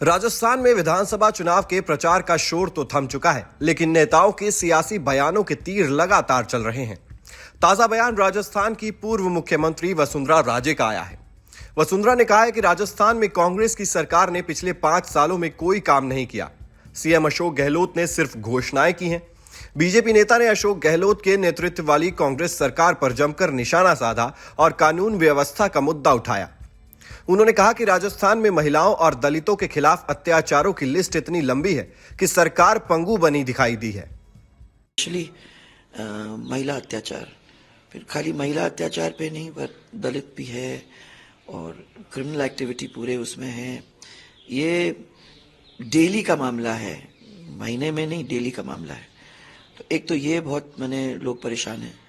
राजस्थान में विधानसभा चुनाव के प्रचार का शोर तो थम चुका है, लेकिन नेताओं के सियासी बयानों के तीर लगातार चल रहे हैं। ताजा बयान राजस्थान की पूर्व मुख्यमंत्री वसुंधरा राजे का आया है। वसुंधरा ने कहा है कि राजस्थान में कांग्रेस की सरकार ने पिछले 5 सालों में कोई काम नहीं किया। सीएम अशोक गहलोत ने सिर्फ घोषणाएं की हैं। बीजेपी नेता ने अशोक गहलोत के नेतृत्व वाली कांग्रेस सरकार पर जमकर निशाना साधा और कानून व्यवस्था का मुद्दा उठाया। उन्होंने कहा कि राजस्थान में महिलाओं और दलितों के खिलाफ अत्याचारों की लिस्ट इतनी लंबी है कि सरकार पंगु बनी दिखाई दी है। महिला अत्याचार, फिर खाली महिला अत्याचार पे नहीं पर दलित भी है और क्रिमिनल एक्टिविटी पूरे उसमें है। ये डेली का मामला है, महीने में नहीं, डेली का मामला है। तो एक तो ये बहुत लोग परेशान हैं।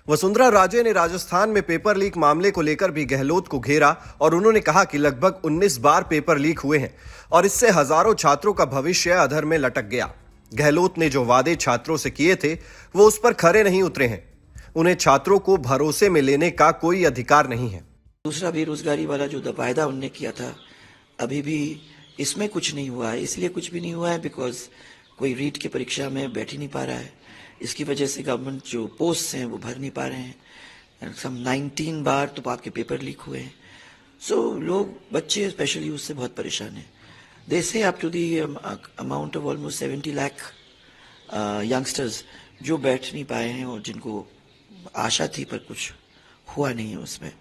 वसुंधरा राजे ने राजस्थान में पेपर लीक मामले को लेकर भी गहलोत को घेरा और उन्होंने कहा कि लगभग 19 बार पेपर लीक हुए हैं और इससे हजारों छात्रों का भविष्य अधर में लटक गया। गहलोत ने जो वादे छात्रों से किए थे वो उस पर खरे नहीं उतरे हैं। उन्हें छात्रों को भरोसे में लेने का कोई अधिकार नहीं है। दूसरा बेरोजगारी वाला जो वायदा उनने किया था, अभी भी इसमें कुछ नहीं हुआ है। इसलिए कुछ भी नहीं हुआ है बिकॉज कोई रीट की परीक्षा में बैठ ही नहीं पा रहा है। इसकी वजह से गवर्नमेंट जो पोस्ट हैं वो भर नहीं पा रहे हैं। सम 19 बार तो आपके पेपर लीक हुए हैं। सो लोग, बच्चे स्पेशली उससे बहुत परेशान हैं। They say up to the amount of almost 70 lakh youngsters जो बैठ नहीं पाए हैं और जिनको आशा थी पर कुछ हुआ नहीं है उसमें।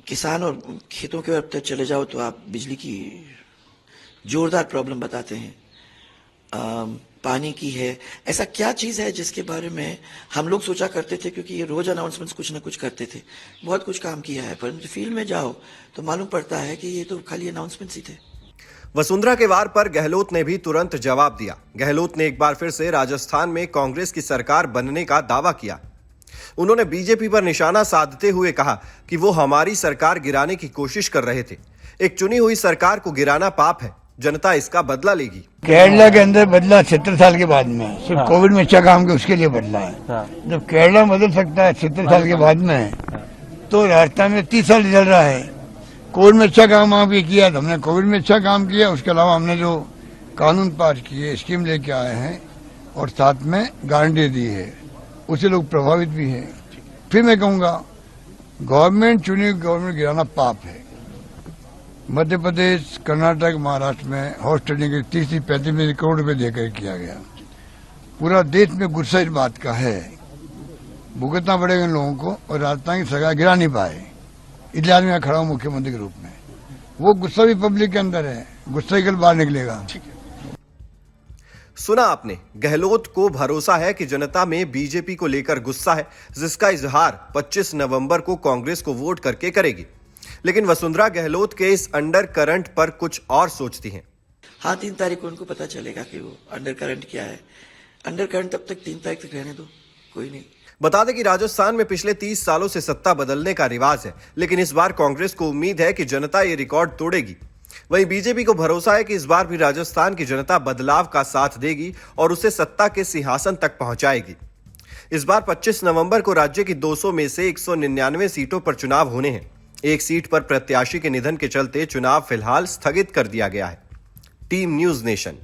किसान और खेतों के तरफ चले जाओ तो आप बिजली की जोरदार प्रॉब्लम बताते हैं। पानी की है। ऐसा क्या चीज है जिसके बारे में हम लोग सोचा करते थे, क्योंकि ये रोज अनाउंसमेंट्स कुछ ना कुछ करते थे, बहुत कुछ काम किया है, पर फील्ड में जाओ तो मालूम पड़ता है कि ये तो खाली अनाउंसमेंट्स ही थे। वसुंधरा के वार पर गहलोत ने भी तुरंत जवाब दिया। गहलोत ने एक बार फिर से राजस्थान में कांग्रेस की सरकार बनने का दावा किया। उन्होंने बीजेपी पर निशाना साधते हुए कहा कि वो हमारी सरकार गिराने की कोशिश कर रहे थे। एक चुनी हुई सरकार को गिराना पाप है, जनता इसका बदला लेगी। केरला के अंदर बदला 70 साल के बाद में, सिर्फ कोविड में अच्छा काम किया उसके लिए बदला है। जब केरला बदल सकता है 70 साल के बाद में, तो राजस्थान में 30 साल चल रहा है। कोविड में अच्छा काम आपने किया, तो हमने कोविड में अच्छा काम किया। उसके अलावा हमने जो कानून पास किए, स्कीम लेके आए हैं और साथ में गारंटी दी है, उससे लोग प्रभावित भी हैं। फिर मैं कहूंगा, गवर्नमेंट चुनी गवर्नमेंट गिराना पाप है। मध्य प्रदेश, कर्नाटक, महाराष्ट्र में हाउस ट्रेडिंग के 30-35 करोड़ रुपए देकर किया गया। पूरा देश में गुस्सा इस बात का है, भुगतना पड़ेगा इन लोगों को, और राजस्थान की सरकार गिरा नहीं पाए, इसलिए आज मैं खड़ा हूं मुख्यमंत्री के रूप में। वो गुस्सा भी पब्लिक के अंदर है, गुस्सा ही कल बाहर निकलेगा। सुना आपने, गहलोत को भरोसा है कि जनता में बीजेपी को लेकर गुस्सा है, जिसका इजहार 25 नवंबर को कांग्रेस को वोट करके करेगी। लेकिन वसुंधरा गहलोत के इस अंडर करंट पर कुछ और सोचती हैं। हाँ, 3 तारीख को उनको पता चलेगा कि वो अंडर करंट क्या है। अंडर करंट तब तक 3 तारीख तक रहने दो, कोई नहीं। बता दें कि राजस्थान में पिछले 30 सालों से सत्ता बदलने का रिवाज है, लेकिन इस बार कांग्रेस को उम्मीद है कि जनता ये रिकॉर्ड तोड़ेगी। वहीं बीजेपी को भरोसा है कि इस बार भी राजस्थान की जनता बदलाव का साथ देगी और उसे सत्ता के सिंहासन तक पहुंचाएगी। इस बार 25 नवंबर को राज्य की 200 में से 199 सीटों पर चुनाव होने हैं। एक सीट पर प्रत्याशी के निधन के चलते चुनाव फिलहाल स्थगित कर दिया गया है। Team news nation.